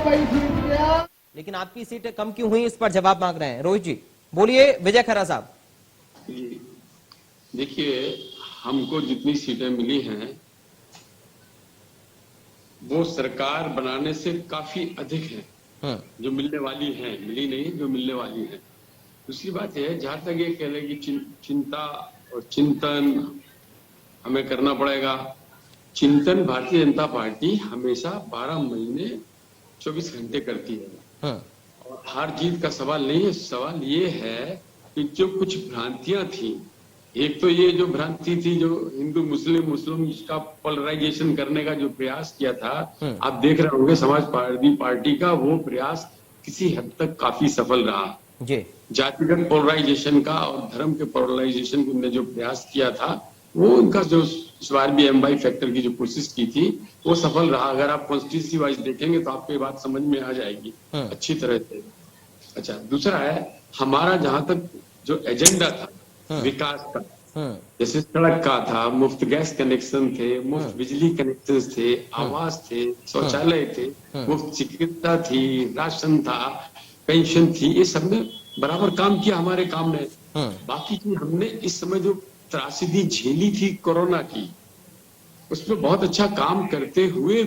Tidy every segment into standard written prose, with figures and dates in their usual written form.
लेकिन आपकी सीटें कम क्यों हुई, इस पर जवाब मांग रहे हैं रोहित जी। बोलिए विजय खन्ना साहब। देखिए, हमको जितनी सीटें मिली हैं वो सरकार बनाने से काफी अधिक है जो मिलने वाली है। मिली नहीं, जो मिलने वाली है। दूसरी बात है, जहां तक ये कह रहे कि चिंता और चिंतन हमें करना पड़ेगा। चिंतन भारतीय जनता पार्टी हमेशा 12 महीने 24 घंटे करती है। और हार जीत का सवाल नहीं है। सवाल ये है कि जो कुछ भ्रांतियां थी, एक तो ये जो भ्रांति थी जो हिंदू मुस्लिम का पोलराइजेशन करने का जो प्रयास किया था, आप देख रहे होंगे समाजवादी पार्टी का वो प्रयास किसी हद तक काफी सफल रहा। जी। जातिगत पोलराइजेशन का और धर्म के पोलराइजेशन ने जो प्रयास किया था, वो उनका जो इस बार भी M/I फैक्टर की जो कोशिश की थी वो सफल रहा। अगर आप कॉन्स्टिट्यूंसी वाइज देखेंगे तो आपको ये बात समझ में आ जाएगी अच्छी तरह से। अच्छा, दूसरा है हमारा जहां तक जो एजेंडा था विकास का, जैसे सड़क का था, मुफ्त गैस कनेक्शन थे, मुफ्त बिजली कनेक्शन थे, आवास थे, शौचालय थे, मुफ्त चिकित्सा थी, राशन था, पेंशन थी, ये सब में बराबर काम किया हमारे काम ने। बाकी की हमने इस समय जो त्रासदी झेली थी कोरोना की, उसमें बहुत अच्छा काम करते हुए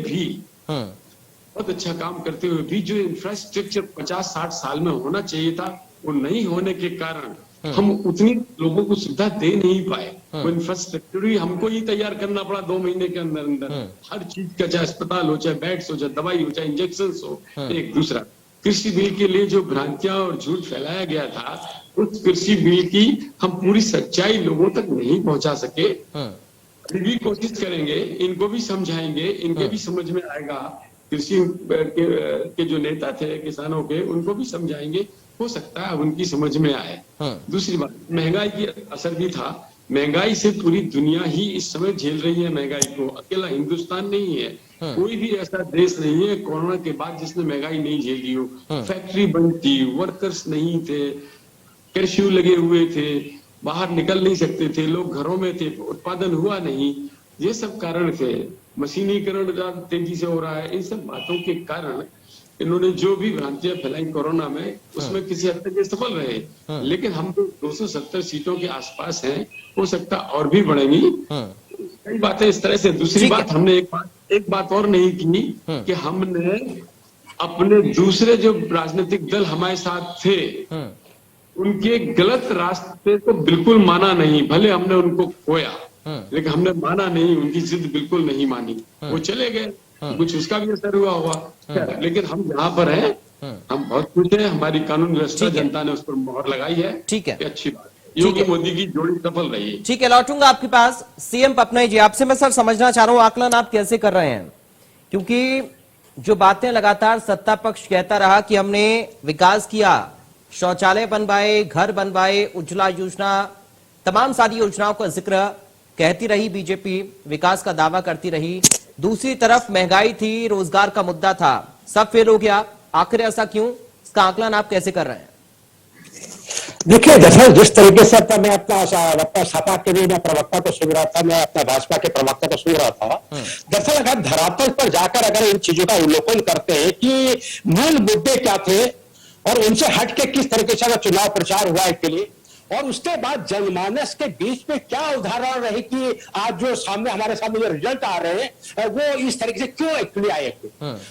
भी जो इंफ्रास्ट्रक्चर 50-60 साल में होना चाहिए था वो नहीं होने के कारण हम उतनी लोगों को सुविधा दे नहीं पाए। वो इंफ्रास्ट्रक्चर ही हमको ही तैयार करना पड़ा 2 महीने के अंदर अंदर। हर चीज का, चाहे अस्पताल हो, चाहे बेड्स हो, चाहे दवाई हो, चाहे इंजेक्शन हो। एक दूसरा कृषि बिल के लिए जो भ्रांतियां और झूठ फैलाया गया था, उस कृषि बिल की हम पूरी सच्चाई लोगों तक नहीं पहुंचा सके। अभी भी कोशिश करेंगे, इनको भी समझाएंगे, इनके भी समझ में आएगा। कृषि के जो नेता थे किसानों के, उनको भी समझाएंगे, हो सकता है उनकी समझ में आए। दूसरी बात, महंगाई की असर भी था। महंगाई से पूरी दुनिया ही इस समय झेल रही है महंगाई को, अकेला हिंदुस्तान नहीं है। कोई भी ऐसा देश नहीं है कोरोना के बाद जिसने महंगाई नहीं झेली हो। फैक्ट्री बंद थी, वर्कर्स नहीं थे, कर्फ्यू लगे हुए थे, बाहर निकल नहीं सकते थे, लोग घरों में थे, उत्पादन हुआ नहीं। ये सब कारण थे। मशीनीकरण तेजी से हो रहा है। इन सब बातों के कारण इन्होंने जो भी भ्रांतियां फैलाई कोरोना में, उसमें किसी हद तक ये सफल रहे। लेकिन हम तो 270 सीटों के आसपास हैं, हो सकता और भी बढ़ेंगी। कई बातें इस तरह से। दूसरी बात, हमने एक बात और नहीं की कि हमने अपने दूसरे जो राजनीतिक दल हमारे साथ थे उनके गलत रास्ते को बिल्कुल माना नहीं। भले हमने उनको खोया, लेकिन हमने माना नहीं, उनकी जिद बिल्कुल नहीं मानी। वो चले गए, कुछ उसका भी असर हुआ होगा। लेकिन हम यहाँ पर हैं, हम बहुत खुश हैं। हमारी कानून व्यवस्था, जनता ने उस पर मोहर लगाई है। ठीक है, अच्छी बात। योगी मोदी की जोड़ी सफल रही है। ठीक है, लौटूंगा आपके पास। सीएम पटनाई जी, आपसे मैं सर समझना चाह रहा हूँ आकलन आप कैसे कर रहे हैं, क्योंकि जो बातें लगातार सत्ता पक्ष कहता रहा कि हमने विकास किया, शौचालय बनवाए, घर बनवाए, उज्ज्वला योजना, तमाम सारी योजनाओं का जिक्र कहती रही बीजेपी, विकास का दावा करती रही। दूसरी तरफ महंगाई थी, रोजगार का मुद्दा था, सब फेल हो गया। आखिर ऐसा क्यों, इसका आकलन आप कैसे कर रहे हैं? देखिए, दरअसल जिस तरीके से मैं अपना सपा के भी मैं प्रवक्ता को सुन रहा था, मैं अपना भाजपा के प्रवक्ता को सुन रहा था। दरअसल अगर धरातल पर जाकर अगर इन चीजों का अवलोकन करते हैं कि मूल मुद्दे क्या थे और उनसे हटके किस तरीके से चुनाव प्रचार हुआ इसके लिए, और उसके बाद जनमानस के बीच में क्या उदाहरण रहे कि आज जो सामने हमारे सामने जो रिजल्ट आ रहे हैं वो इस तरीके से क्यों एक्चुअली आए।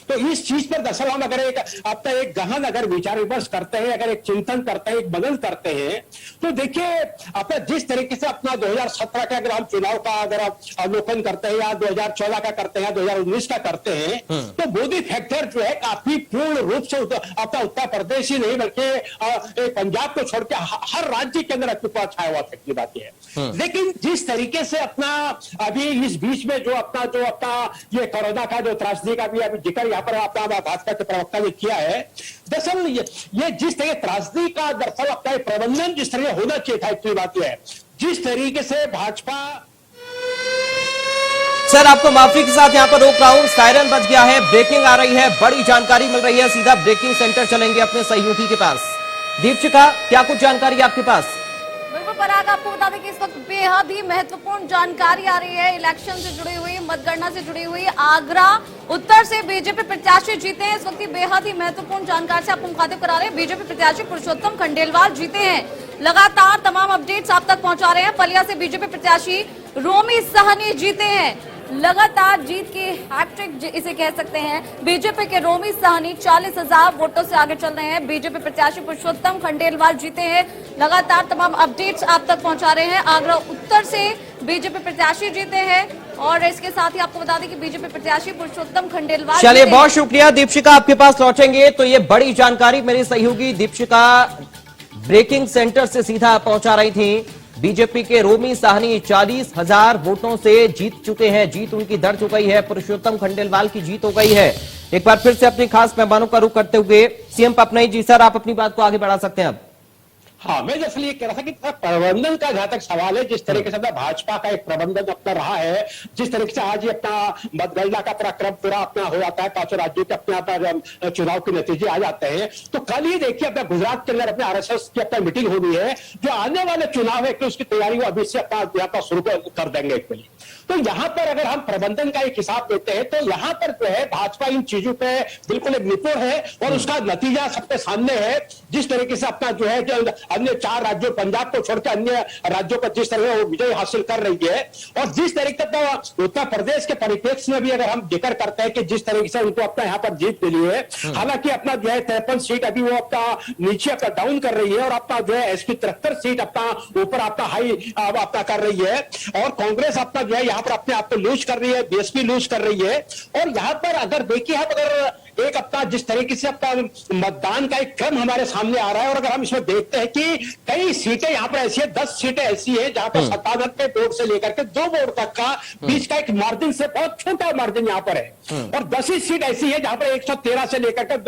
तो इस चीज पर दरअसल हम अगर अपना एक गहन अगर विचार विमर्श करते हैं, अगर एक चिंतन करते हैं, एक मनन करते हैं, तो देखिए अपना जिस तरीके से अपना 2017 का अगर हम चुनाव का अगर आप अवलोकन करते हैं या 2014 का करते हैं, 2019 का करते हैं, तो मोदी फैक्टर जो है काफी पूर्ण रूप से अपना उत्तर प्रदेश ही नहीं बल्कि पंजाब को छोड़ के हर राज्य के अंदर अस्तित्व छाया हुआ फैक्ट्री बात है। लेकिन जिस तरीके से अपना अभी इस बीच में जो अपना ये कोरोना का जो त्रासदी का भी अभी जिक्र यहाँ पर अपना भाजपा के प्रवक्ता ने किया है, दरअसल ये जिस तरह त्रासदी का दरअसल अपना प्रबंधन जिस तरह होना चाहिए था, इतनी बात है जिस तरीके से भाजपा। सर आपको माफी के साथ यहाँ पर रोक रहा हूं, सायरन बज गया है, ब्रेकिंग आ रही है, बड़ी जानकारी मिल रही है, सीधा ब्रेकिंग सेंटर चलेंगे अपने सहयोगी के पास। दीपशिखा, क्या कुछ जानकारी आपके पास? बिल्कुल पर आगे आपको बता दें कि इस वक्त बेहद ही महत्वपूर्ण जानकारी आ रही है इलेक्शन से जुड़ी हुई, मतगणना से जुड़ी हुई। आगरा उत्तर से बीजेपी प्रत्याशी जीते हैं। इस वक्त की बेहद ही महत्वपूर्ण जानकारी से आपको मुखातिब करा रहे हैं। बीजेपी प्रत्याशी पुरुषोत्तम खंडेलवाल जीते हैं। लगातार तमाम अपडेट्स आप तक पहुंचा रहे हैं। बलिया से बीजेपी प्रत्याशी रोमी सहनी जीते हैं। लगातार जीत की हैट्रिक इसे कह सकते हैं। बीजेपी के रोमी सहनी 40,000 वोटों से आगे चल रहे हैं। बीजेपी प्रत्याशी पुरुषोत्तम खंडेलवाल जीते हैं। लगातार तमाम अपडेट्स आप तक पहुंचा रहे हैं। आगरा उत्तर से बीजेपी प्रत्याशी जीते हैं और इसके साथ ही आपको बता दें कि बीजेपी प्रत्याशी पुरुषोत्तम खंडेलवाल। चलिए, बहुत शुक्रिया दीपशिका, आपके पास लौटेंगे। तो ये बड़ी जानकारी मेरी सहयोगी दीपशिका ब्रेकिंग सेंटर से सीधा पहुंचा रही थी। बीजेपी के रोमी साहनी 40,000 वोटों से जीत चुके हैं। जीत उनकी दर्ज हो गई है। पुरुषोत्तम खंडेलवाल की जीत हो गई है। एक बार फिर से अपने खास मेहमानों का रुख करते हुए सीएम पपनई जी, सर आप अपनी बात को आगे बढ़ा सकते हैं अब। हाँ, मैं जैसे ये कह रहा था कि प्रबंधन का जहां तक सवाल है, जिस तरीके से अपना भाजपा का एक प्रबंधन अपना रहा है, जिस तरीके से आज ये अपना मतगणना का क्रम पूरा अपना हो जाता है, 5 राज्यों के अपने चुनाव के नतीजे आ जाते हैं, तो कल ही देखिए अपना गुजरात के अंदर अपने आरएसएस की अपना मीटिंग हो रही है। जो आने वाले चुनाव है कि उसकी तैयारी वो अभी से अपना यहाँ पर शुरू कर देंगे एक पहले। तो यहाँ पर अगर हम प्रबंधन का एक हिसाब देते हैं तो यहाँ पर जो है भाजपा इन चीजों पे बिल्कुल एक निपुण है और उसका नतीजा सबके सामने है। जिस तरीके से अपना जो है अन्य 4 राज्यों, पंजाब को छोड़कर अन्य राज्यों पर जिस तरह वो विजय हासिल कर रही है, और जिस तरीके से उत्तर प्रदेश के परिप्रेक्ष्य में भी अगर हम जिक्र करते हैं कि जिस तरीके से उनको अपना यहाँ पर जीत मिली है, हालांकि अपना जो है 53 सीट अभी वो अपना नीचे अपना डाउन कर रही है और अपना जो है एसपी 73 सीट अपना ऊपर अपना हाई अपना कर रही है, और कांग्रेस अपना जो है यहाँ पर अपने आप को लूज कर रही है, बीएसपी लूज कर रही है। और यहाँ पर अगर देखिए हम अगर एक अपना जिस तरीके से अपना मतदान का एक क्रम हमारे सामने आ रहा है, और अगर हम इसमें देखते हैं कि कई सीटें यहाँ पर ऐसी है, 10 सीटें ऐसी है जहां पर 97 वोट से लेकर के 2 वोट तक का बीच का एक मार्जिन से बहुत छोटा मार्जिन यहाँ पर है, और 10 ही सीट ऐसी है जहां पर 113 से लेकर के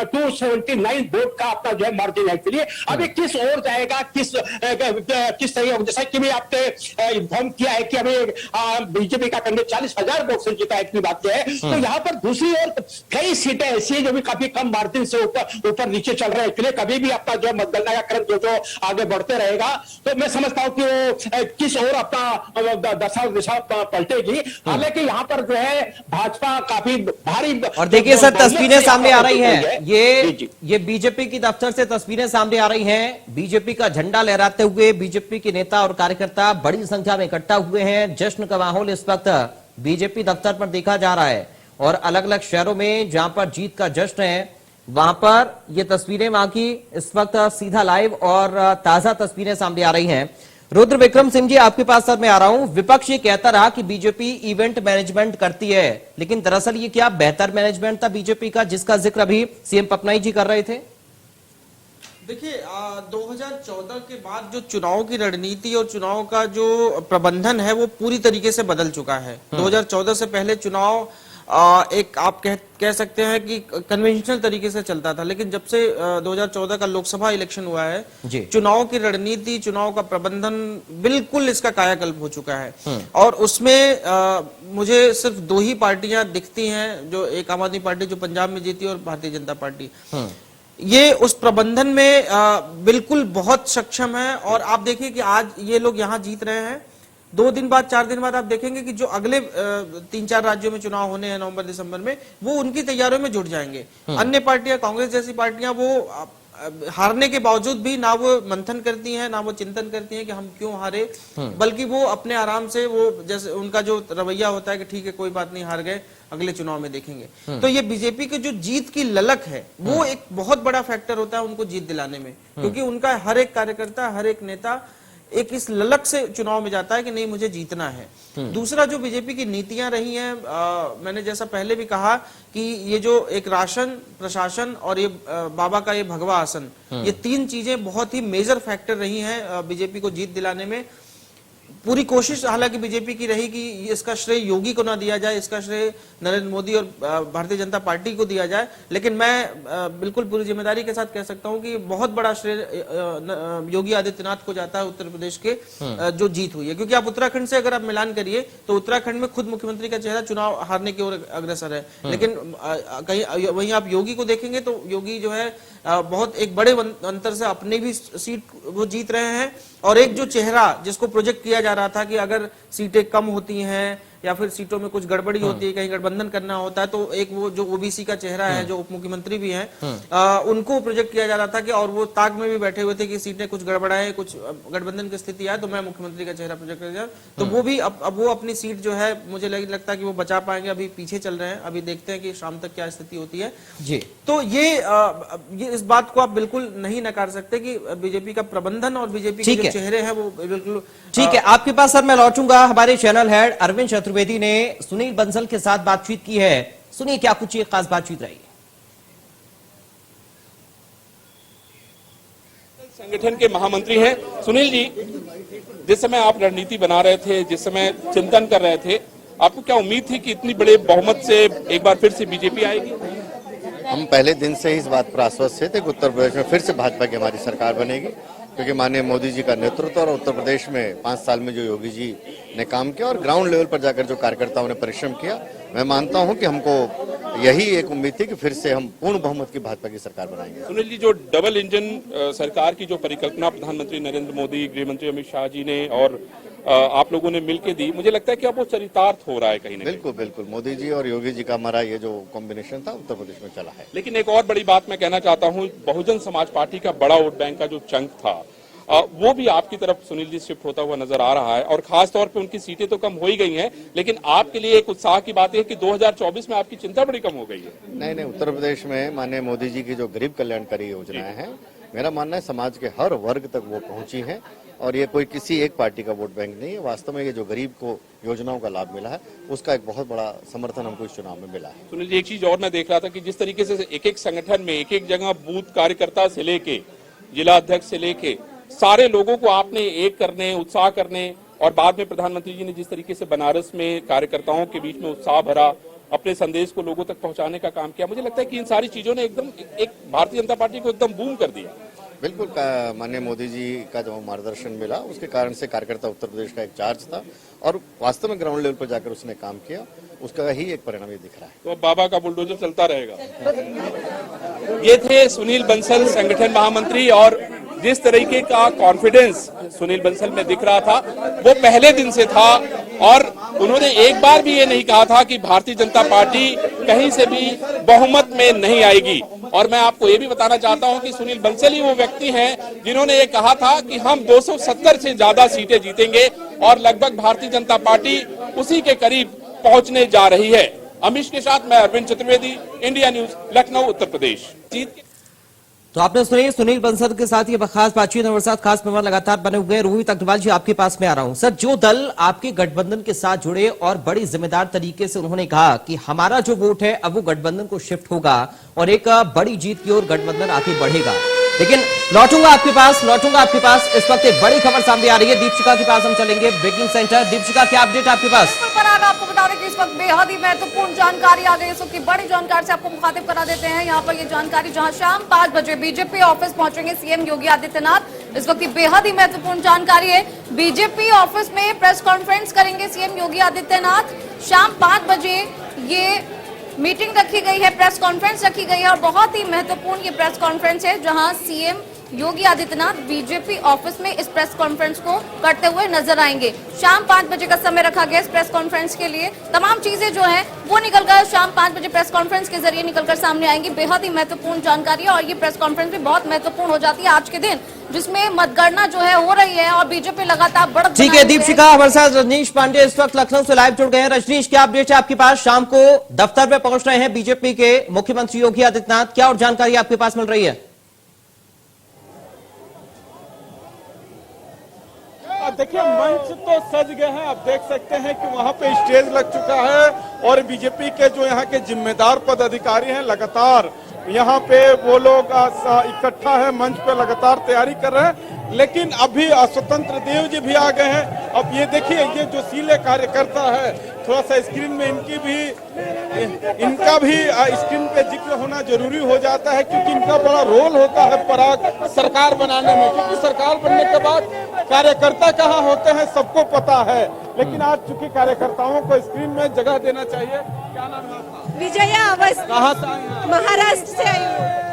279 वोट का अपना जो है मार्जिन है। चलिए अब ये किस ओर जाएगा, किस तरीके, जैसा कि भी आपने इन्फॉर्म किया है कि हमें बीजेपी का कैंडिडेट 40,000 वोट से जीता, इतनी बात है। तो यहाँ पर दूसरी ओर कई सीटें ऐसी है जो भी काफी कम मार्जिन से ऊपर नीचे चल रहे हैं। इसलिए कभी भी अपना जो मतगणना का क्रम जो आगे बढ़ते रहेगा, तो मैं समझता हूं कि वो किस ओर अपना दिशा पलटेगी। हालांकि यहाँ पर जो है भाजपा काफी भारी, और देखिए सर, तस्वीरें सामने आ रही हैं, ये बीजेपी की दफ्तर से तस्वीरें सामने आ रही हैं। बीजेपी का झंडा लहराते हुए बीजेपी के नेता और कार्यकर्ता बड़ी संख्या में इकट्ठा हुए हैं। जश्न का माहौल इस वक्त बीजेपी दफ्तर पर देखा जा रहा है, और अलग अलग शहरों में जहां पर जीत का जश्न है, वहां पर ये तस्वीरें वहां की इस वक्त सीधा लाइव और ताजा तस्वीरें सामने आ रही हैं। रुद्र विक्रम सिंह जी, आपके पास सर मैं आ रहा हूं। विपक्ष ये कहता रहा कि बीजेपी इवेंट मैनेजमेंट करती है, लेकिन दरअसल ये क्या बेहतर मैनेजमेंट था बीजेपी का, जिसका जिक्र अभी सीएम पपनाई जी कर रहे थे? देखिए 2014 के बाद जो चुनाव की रणनीति और चुनाव का जो प्रबंधन है वो पूरी तरीके से बदल चुका है। 2014 से पहले चुनाव एक आप कह सकते हैं कि कन्वेंशनल तरीके से चलता था, लेकिन जब से 2014 का लोकसभा इलेक्शन हुआ है, चुनाव की रणनीति, चुनाव का प्रबंधन बिल्कुल इसका कायाकल्प हो चुका है। और उसमें मुझे सिर्फ 2 ही पार्टियां दिखती हैं, जो एक आम आदमी पार्टी जो पंजाब में जीती और भारतीय जनता पार्टी। ये उस प्रबंधन में बिल्कुल बहुत सक्षम है। और आप देखिए कि आज ये लोग यहाँ जीत रहे हैं, 2 दिन बाद 4 दिन बाद आप देखेंगे कि जो अगले 3-4 राज्यों में चुनाव होने हैं नवंबर दिसंबर में, वो उनकी तैयारियों में जुट जाएंगे। अन्य पार्टियां, कांग्रेस जैसी पार्टियां, वो हारने के बावजूद भी ना वो मंथन करती हैं, ना वो चिंतन करती हैं कि हम क्यों हारे, बल्कि वो अपने आराम से, वो जैसे उनका जो रवैया होता है कि ठीक है कोई बात नहीं, हार गए, अगले चुनाव में देखेंगे। तो ये बीजेपी की जो जीत की ललक है, वो एक बहुत बड़ा फैक्टर होता है उनको जीत दिलाने में, क्योंकि उनका हर एक कार्यकर्ता, हर एक नेता एक इस ललक से चुनाव में जाता है कि नहीं मुझे जीतना है। दूसरा जो बीजेपी की नीतियां रही हैं, मैंने जैसा पहले भी कहा कि ये जो एक राशन, प्रशासन और ये बाबा का ये भगवा आसन, ये 3 चीजें बहुत ही मेजर फैक्टर रही हैं बीजेपी को जीत दिलाने में। पूरी कोशिश हालांकि बीजेपी की रही कि इसका श्रेय योगी को ना दिया जाए, इसका श्रेय नरेंद्र मोदी और भारतीय जनता पार्टी को दिया जाए, लेकिन मैं बिल्कुल पूरी जिम्मेदारी के साथ कह सकता हूं कि बहुत बड़ा श्रेय योगी आदित्यनाथ को जाता है उत्तर प्रदेश के जो जीत हुई है। क्योंकि आप उत्तराखंड से अगर आप मिलान करिए तो उत्तराखंड में खुद मुख्यमंत्री का चेहरा चुनाव हारने की ओर अग्रसर है, लेकिन कहीं वहीं आप योगी को देखेंगे तो योगी जो है बहुत एक बड़े अंतर से अपनी भी सीट वो जीत रहे हैं। और एक जो चेहरा जिसको प्रोजेक्ट किया जा रहा था कि अगर सीटें कम होती हैं या फिर सीटों में कुछ गड़बड़ी होती है, कहीं गठबंधन करना होता है, तो एक वो जो ओबीसी का चेहरा है, जो उप मुख्यमंत्री भी हैं, उनको प्रोजेक्ट किया जा रहा था कि, और वो ताक में भी बैठे हुए थे कि सीटें कुछ गड़बड़ाए, कुछ गठबंधन की स्थिति आए तो मैं मुख्यमंत्री का चेहरा प्रोजेक्ट कर जाऊं। तो वो भी अब वो अपनी सीट जो है मुझे लगता है कि वो बचा पाएंगे। अभी पीछे चल रहे हैं, अभी देखते हैं कि शाम तक क्या स्थिति होती है जी। तो ये इस बात को आप बिल्कुल नहीं नकार सकते कि बीजेपी का प्रबंधन और बीजेपी के जो चेहरे हैं वो बिल्कुल ठीक है। आपके पास सर मैं लौटूंगा। हमारे चैनल हेड अरविंद चतुर्वेदी ने सुनील बंसल के साथ बातचीत की है, सुनिए क्या कुछ एक खास बातचीत रही। संगठन के महामंत्री हैं सुनील जी, जिस समय आप रणनीति बना रहे थे, जिस समय चिंतन कर रहे थे, आपको क्या उम्मीद थी कि इतनी बड़े बहुमत से एक बार फिर से बीजेपी आएगी? हम पहले दिन से ही इस बात पर आश्वस्त थे कि उत्तर प्रदेश में फिर से भाजपा की हमारी सरकार बनेगी, क्योंकि माननीय मोदी जी का नेतृत्व और उत्तर प्रदेश में 5 साल में जो योगी जी ने काम किया और ग्राउंड लेवल पर जाकर जो कार्यकर्ताओं ने परिश्रम किया, मैं मानता हूं कि हमको यही एक उम्मीद थी कि फिर से हम पूर्ण बहुमत की भाजपा की सरकार बनाएंगे। सुनील जी, जो डबल इंजन सरकार की जो परिकल्पना प्रधानमंत्री नरेंद्र मोदी, गृह मंत्री अमित शाह जी ने और आप लोगों ने मिलकर दी, मुझे लगता है कि अब वो चरितार्थ हो रहा है कहीं ना कहीं। बिल्कुल बिल्कुल, मोदी जी और योगी जी का हमारा ये जो कॉम्बिनेशन था उत्तर प्रदेश में चला है। लेकिन एक और बड़ी बात मैं कहना चाहता हूँ, बहुजन समाज पार्टी का बड़ा वोट बैंक का जो चंक था वो भी आपकी तरफ सुनील जी शिफ्ट होता हुआ नजर आ रहा है, और खास तौर पे उनकी सीटें तो कम हो ही गई हैं, लेकिन आपके लिए एक उत्साह की बात है कि 2024 में आपकी चिंता बड़ी कम हो गई है। नहीं, उत्तर प्रदेश में माननीय मोदी जी की जो गरीब कल्याणकारी योजनाएं हैं, मेरा मानना है समाज के हर वर्ग तक वो पहुंची है, और ये कोई किसी एक पार्टी का वोट बैंक नहीं है। वास्तव में ये जो गरीब को योजनाओं का लाभ मिला है, उसका एक बहुत बड़ा समर्थन हमको इस चुनाव में मिला है। सुनील जी, एक चीज और मैं देख रहा था कि जिस तरीके से एक एक संगठन में एक एक जगह बूथ कार्यकर्ता से लेके जिला अध्यक्ष से लेके सारे लोगों को आपने एक करने, उत्साह करने, और बाद में प्रधानमंत्री जी ने जिस तरीके से बनारस में कार्यकर्ताओं के बीच में उत्साह भरा, अपने संदेश को लोगों तक पहुंचाने का काम किया, मुझे लगता है कि इन सारी चीजों ने एकदम एक भारतीय जनता पार्टी को एकदम बूम कर दिया। बिल्कुल, माननीय मोदी जी का जो मार्गदर्शन मिला, उसके कारण से कार्यकर्ता उत्तर प्रदेश का एक चार्ज था, और वास्तव में ग्राउंड लेवल पर जाकर उसने काम किया, उसका ही एक परिणाम ये दिख रहा है। तो अब बाबा का बुलडोजर चलता रहेगा। ये थे सुनील बंसल, संगठन महामंत्री, और जिस तरीके का कॉन्फिडेंस सुनील बंसल में दिख रहा था वो पहले दिन से था, और उन्होंने एक बार भी ये नहीं कहा था कि भारतीय जनता पार्टी कहीं से भी बहुमत में नहीं आएगी। और मैं आपको ये भी बताना चाहता हूं कि सुनील बंसल ही वो व्यक्ति हैं जिन्होंने ये कहा था कि हम 270 से ज्यादा सीटें जीतेंगे, और लगभग भारतीय जनता पार्टी उसी के करीब पहुंचने जा रही है। अमीश के साथ मैं अरविंद चतुर्वेदी, इंडिया न्यूज, लखनऊ, उत्तर प्रदेश। तो आपने सुनी सुनील बंसल के साथ ये खास बातचीत, हमारे साथ खास मेहमान लगातार बने हुए। रोहित अग्रवाल जी, आपके पास में आ रहा हूं। सर, जो दल आपके गठबंधन के साथ जुड़े और बड़ी जिम्मेदार तरीके से उन्होंने कहा कि हमारा जो वोट है अब वो गठबंधन को शिफ्ट होगा और एक बड़ी जीत की ओर गठबंधन आगे बढ़ेगा, लेकिन लौटूंगा आपके पास। इस वक्त एक बड़ी खबर सामने आ रही है, दीपशिका के पास हम चलेंगे, ब्रेकिंग सेंटर। दीपशिका, क्या अपडेट आपके पास? आपको बता दें कि इस वक्त बेहद ही महत्वपूर्ण जानकारी आ गई। इस वक्त की बड़ी जानकारी से आपको मुखातिब करा देते हैं। यहाँ पर ये जानकारी, जहां शाम 5 बजे बीजेपी ऑफिस पहुंचेंगे सीएम योगी आदित्यनाथ। इस वक्त की बेहद ही महत्वपूर्ण जानकारी है। बीजेपी ऑफिस में प्रेस कॉन्फ्रेंस करेंगे सीएम योगी आदित्यनाथ। शाम 5 बजे ये मीटिंग रखी गई है, प्रेस कॉन्फ्रेंस रखी गई है, और बहुत ही महत्वपूर्ण ये प्रेस कॉन्फ्रेंस है, जहां CM Yogi Adityanath BJP office में इस प्रेस कॉन्फ्रेंस को करते हुए नजर आएंगे। शाम 5 बजे का समय रखा गया इस प्रेस कॉन्फ्रेंस के लिए। तमाम चीजें जो हैं वो निकलकर शाम 5 बजे प्रेस कॉन्फ्रेंस के जरिए निकलकर सामने आएंगी। बेहद ही महत्वपूर्ण जानकारी है, और ये प्रेस कॉन्फ्रेंस भी बहुत महत्वपूर्ण हो जाती है आज के दिन, जिसमें मतगणना जो है हो रही है और बीजेपी लगातार बढ़त। ठीक है दीपशिका, हमारे साथ रजनीश पांडे इस वक्त लखनऊ से लाइव जुड़ गए हैं। रजनीश, क्या अपडेट है आपके पास? शाम को दफ्तर में पहुंच रहे हैं बीजेपी के मुख्यमंत्री योगी आदित्यनाथ, क्या और जानकारी आपके पास मिल रही है? देखिए, मंच तो सज गए हैं, आप देख सकते हैं कि वहां पे स्टेज लग चुका है, और बीजेपी के जो यहाँ के जिम्मेदार पदाधिकारी हैं लगातार यहाँ पे वो लोग इकट्ठा है, मंच पे लगातार तैयारी कर रहे हैं। लेकिन अभी स्वतंत्र देव जी भी आ गए हैं। अब ये देखिए, ये जो सीले कार्यकर्ता है, थोड़ा सा स्क्रीन में इनका भी स्क्रीन पे जिक्र होना जरूरी हो जाता है, क्योंकि इनका बड़ा रोल होता है पराग सरकार बनाने में, क्योंकि सरकार बनने के बाद कार्यकर्ता कहाँ होते हैं सबको पता है। लेकिन आज चूंकि कार्यकर्ताओं को स्क्रीन में जगह देना चाहिए। क्या नाम है आपका? विजया अवस्थी। कहाँ से आई हैं? महाराष्ट्र से आई हूँ।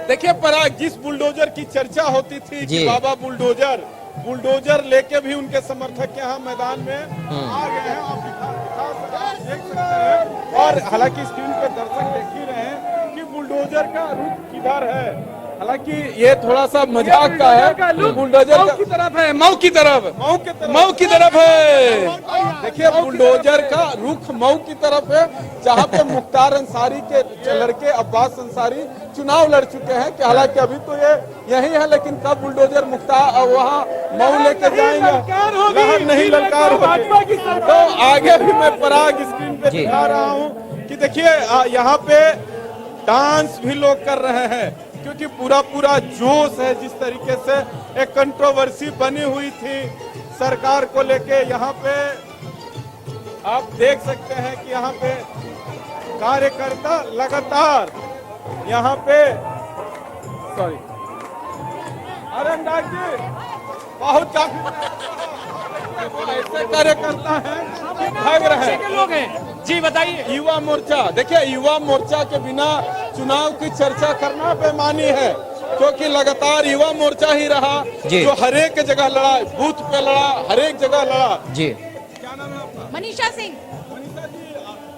देखिए, पराग, जिस बुलडोजर की चर्चा होती थी कि बाबा बुलडोजर, बुलडोजर लेके भी उनके समर्थक यहाँ मैदान में आ गए हैं। आप देख सकते हैं और हालांकि स्क्रीन पे दर्शक देख ही रहे हैं कि बुलडोजर का रुख किधर है। हालांकि ये थोड़ा सा मजाक का है, बुलडोजर की तरफ है, मऊ की तरफ है। देखिए बुलडोजर का रुख मऊ की तरफ है, जहाँ पे मुख्तार अंसारी के लड़के अब्बास अंसारी चुनाव लड़ चुके हैं। कि हालांकि अभी तो ये यही है, लेकिन कब बुलडोजर मुख्तार वहाँ मऊ लेके जाएंगे नहीं ललकार होगी। तो आगे भी मैं पराग स्क्रीन पे दिखा रहा हूँ कि देखिए यहाँ पे डांस भी लोग कर रहे हैं, क्योंकि पूरा जोश है। जिस तरीके से एक कंट्रोवर्सी बनी हुई थी सरकार को लेके, यहाँ पे आप देख सकते हैं कि यहाँ पे कार्यकर्ता लगातार यहाँ पे अरंडाग जी बहुत ऐसे कार्यकर्ता हैं कि भाग रहे हैं। लोग हैं जी, बताइए। युवा मोर्चा, देखिए युवा मोर्चा के बिना चुनाव की चर्चा करना बेमानी है, क्योंकि लगातार युवा मोर्चा ही रहा जो हरेक जगह लड़ा, बूथ पे लड़ा, हरेक जगह लड़ा। जी, क्या नाम है आपका? मनीषा सिंह। मनीषा जी,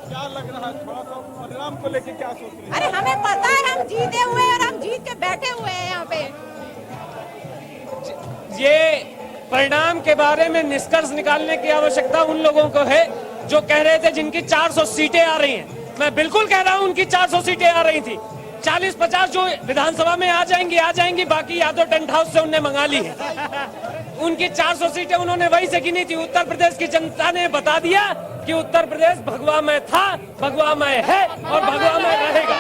क्या लग रहा है, थोड़ा सा परिणाम को लेके क्या सोच रहे हैं? अरे हमें पता है, हम जीते हुए हैं और हम जीत के बैठे हुए हैं यहाँ पे। ये परिणाम के बारे में निष्कर्ष निकालने की आवश्यकता उन लोगों को है जो कह रहे थे जिनकी 400 सीटें आ रही हैं। मैं बिल्कुल कह रहा हूं उनकी 400 सीटें आ रही थी। 40-50 जो विधानसभा में आ जाएंगी, बाकी या तो टेंट हाउस से उनने मंगा ली है। उनकी 400 सीटें उन्होंने वहीं से गिनी थी। उत्तर प्रदेश की जनता ने बता दिया कि उत्तर प्रदेश भगवामय था, भगवामय है और भगवामय रहेगा।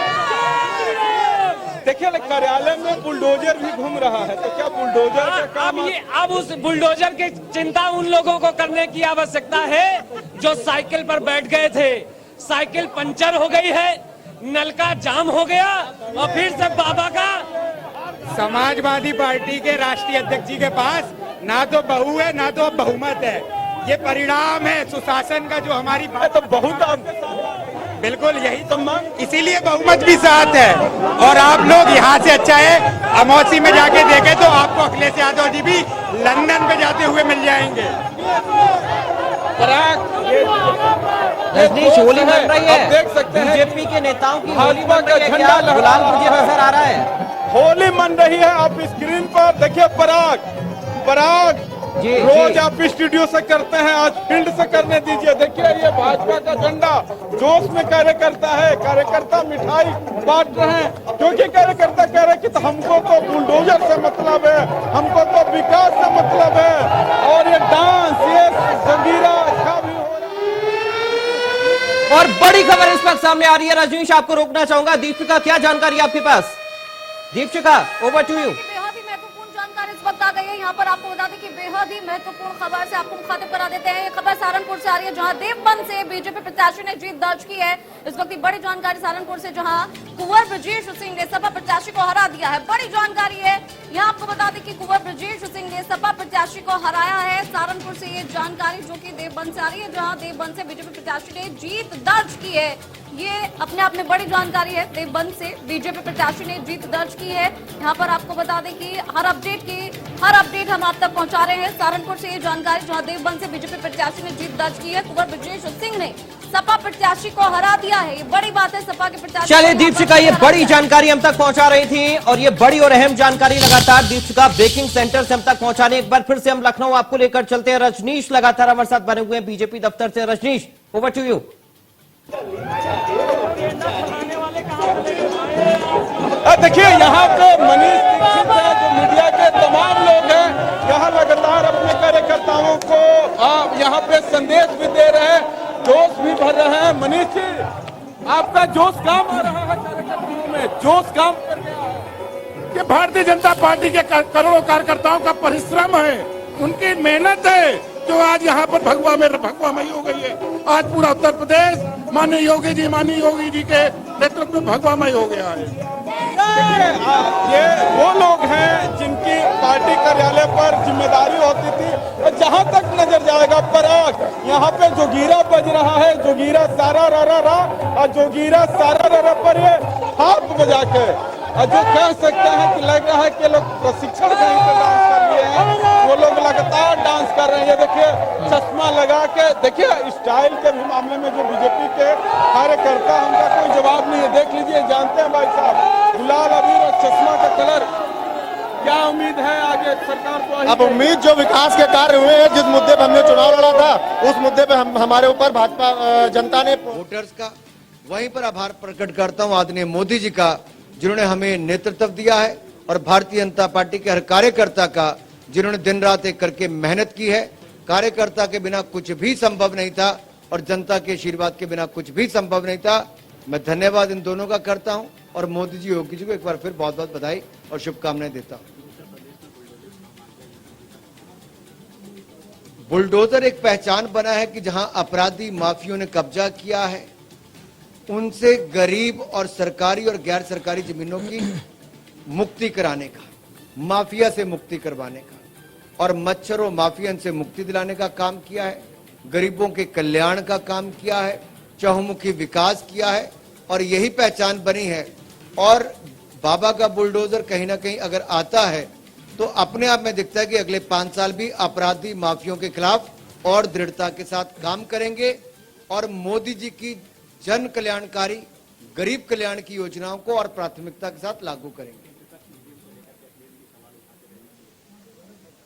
देखिए कार्यालय में बुलडोजर भी घूम रहा है, तो क्या बुलडोजर का काम? अब उस बुलडोजर की चिंता उन लोगों को करने की आवश्यकता है जो साइकिल पर बैठ गए थे। साइकिल पंचर हो गई है, नलका जाम हो गया और फिर से बाबा का। समाजवादी पार्टी के राष्ट्रीय अध्यक्ष जी के पास ना तो बहू है ना तो बहुमत है। ये परिणाम है सुशासन का, जो हमारी बात तो बहुत बिल्कुल यही तो, इसीलिए बहुमत भी साथ है। और आप लोग यहाँ से अच्छा है अमौसी में जाके देखें तो आपको अखिलेश यादव जी भी लंदन पे जाते हुए मिल जाएंगे। रजनीश, होली मन रही है, देख सकते हैं बीजेपी के नेताओं की होली मन रही है, क्या गुलाल मुझे नजर आ रहा है? होली मन रही है। आप स्क्रीन पर देखिए पराग रोज आप स्टूडियो से करते हैं, आज फील्ड से करने दीजिए। देखिए ये भाजपा का झंडा जोश में कार्यकर्ता है, कार्यकर्ता मिठाई बांट रहे हैं, क्योंकि कार्यकर्ता कह रहे हैं कि तो हमको तो बुलडोजर से मतलब है, हमको तो विकास से मतलब है। और ये डांस, ये जंजीरा अच्छा भी हो रहा है। और बड़ी खबर इस वक्त सामने आ रही है। रजनीश, आपको रोकना चाहूंगा। दीपिका, क्या जानकारी आपके पास? Deepika, over to you. इस वक्त आ गई है यहाँ पर। आपको बता दें कि बेहद ही महत्वपूर्ण खबर से आपको मुखातिब करा देते हैं। ये खबर सहारनपुर से आ रही है, जहां देवबंद से बीजेपी प्रत्याशी ने जीत दर्ज की है। इस वक्त की बड़ी जानकारी सहारनपुर से, जहां कुंवर ब्रजेश सिंह ने सपा प्रत्याशी को हरा दिया है। बड़ी जानकारी है यहाँ, आपको बता दें कि कुंवर ब्रजेश सिंह ने सपा प्रत्याशी को हराया है। सहारनपुर से ये जानकारी जो कि देवबंद से आ रही है, जहाँ देवबंद से बीजेपी प्रत्याशी ने जीत दर्ज की है। ये अपने आप में बड़ी जानकारी है। देवबंद से बीजेपी प्रत्याशी ने जीत दर्ज की है। यहाँ पर आपको बता दें कि हर अपडेट हम आप तक पहुंचा रहे हैं। सहारनपुर से ये जानकारी, जहां देवबंद से बीजेपी प्रत्याशी ने जीत दर्ज की है। कुंवर ब्रजेश सिंह ने सपा प्रत्याशी को हरा दिया है। ये बड़ी बात है सपा के प्रत्याशी। चलिए दीपिका, ये बड़ी जानकारी हम तक पहुंचा रही थी और ये बड़ी और अहम जानकारी लगातार दीपिका ब्रेकिंग सेंटर से हम तक पहुंचाने। एक बार फिर से हम लखनऊ आपको लेकर चलते हैं। रजनीश लगातार हमारे साथ बने हुए हैं बीजेपी दफ्तर से। Rajneesh, over to you. देखिए यहाँ पे मनीष दीक्षित है, जो मीडिया के तमाम लोग हैं, यहाँ लगातार अपने कार्यकर्ताओं को यहाँ पे संदेश भी दे रहे हैं, जोश भी भर रहे हैं। मनीष जी, आपका जोश काम आ रहा है कार्यकर्ताओं में, जोश काम कर गया है कि भारतीय जनता पार्टी के करोड़ों कार्यकर्ताओं का परिश्रम है, उनकी मेहनत है, जो आज यहाँ पर भगवामयी हो गई है। आज पूरा उत्तर प्रदेश माननीय योगी जी के नेतृत्व में भगवामयी हो गया है। ये वो लोग हैं जिनकी पार्टी कार्यालय पर जिम्मेदारी होती थी, और जहां तक नजर जाएगा पराग, यहाँ पे जोगीरा बज रहा है, जोगीरा सारा रा और जोगीरा सारा रा पर ये हाथ बजा के जो कह सकते हैं कि लग रहा है कि लोग प्रशिक्षण का इंतजाम कर लिए हैं। वो लोग लगातार डांस कर रहे हैं। ये देखिए चश्मा लगा के, देखिए स्टाइल के भी मामले में जो बीजेपी के कार्यकर्ता, उनका कोई जवाब नहीं है। देख लीजिए, जानते हैं भाई साहब, गुलाल अबीर और चश्मा का कलर। क्या उम्मीद है आगे सरकार को? अब उम्मीद जो विकास के कार्य हुए हैं, जिस मुद्दे पर हमने चुनाव लड़ा था, उस मुद्दे पे हमारे ऊपर भाजपा जनता ने वोटर्स का, वहीं पर आभार प्रकट करता हूं आदरणीय मोदी जी का, जिन्होंने हमें नेतृत्व दिया है, और भारतीय जनता पार्टी के हर कार्यकर्ता का, जिन्होंने दिन रात एक करके मेहनत की है। कार्यकर्ता के बिना कुछ भी संभव नहीं था और जनता के आशीर्वाद के बिना कुछ भी संभव नहीं था। मैं धन्यवाद इन दोनों का करता हूं और मोदी जी, योगी जी को एक बार फिर बहुत बहुत बधाई और शुभकामनाएं देता हूं। बुलडोजर एक पहचान बना है कि जहां अपराधी माफियों ने कब्जा किया है, उनसे गरीब और सरकारी और गैर सरकारी जमीनों की मुक्ति कराने का, माफिया से मुक्ति करवाने का और मच्छरों माफियन से मुक्ति दिलाने का काम किया है। गरीबों के कल्याण का काम किया है, चहुमुखी विकास किया है और यही पहचान बनी है। और बाबा का बुलडोजर कहीं ना कहीं अगर आता है तो अपने आप में दिखता है कि अगले 5 साल भी अपराधी माफियों के खिलाफ और दृढ़ता के साथ काम करेंगे और मोदी जी की जन कल्याणकारी, गरीब कल्याण की योजनाओं को और प्राथमिकता के साथ लागू करेंगे।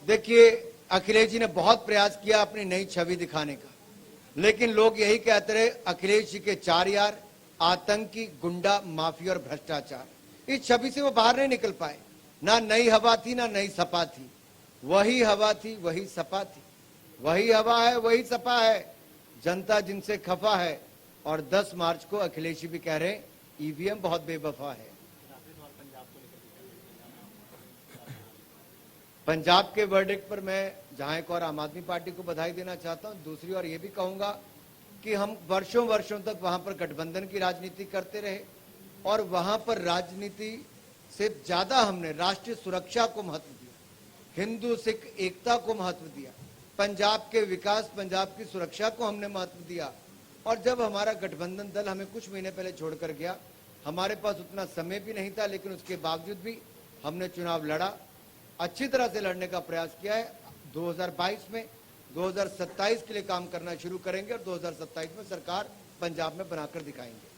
देखिए, अखिलेश जी ने बहुत प्रयास किया अपनी नई छवि दिखाने का, लेकिन लोग यही कहते रहे अखिलेश जी के 4 यार आतंकी, गुंडा, माफिया और भ्रष्टाचार। इस छवि से वो बाहर नहीं निकल पाए। ना नई हवा थी, ना नई सपा थी, वही हवा थी, वही सपा थी, वही हवा है, वही सपा है। जनता जिनसे खफा है और 10 मार्च को अखिलेश जी भी कह रहे हैं ईवीएम बहुत बेवफा है। पंजाब के वर्डिक्ट पर मैं जहां एक और आम आदमी पार्टी को बधाई देना चाहता हूं, दूसरी ओर ये भी कहूंगा कि हम वर्षों वर्षों तक वहां पर गठबंधन की राजनीति करते रहे और वहां पर राजनीति से ज्यादा हमने राष्ट्रीय सुरक्षा को महत्व दिया, हिंदू सिख एकता को महत्व दिया, पंजाब के विकास, पंजाब की सुरक्षा को हमने महत्व दिया। और जब हमारा गठबंधन दल हमें कुछ महीने पहले छोड़कर गया, हमारे पास उतना समय भी नहीं था, लेकिन उसके बावजूद भी हमने चुनाव लड़ा, अच्छी तरह से लड़ने का प्रयास किया है। 2022 में 2027 के लिए काम करना शुरू करेंगे और 2027 में सरकार पंजाब में बनाकर दिखाएंगे।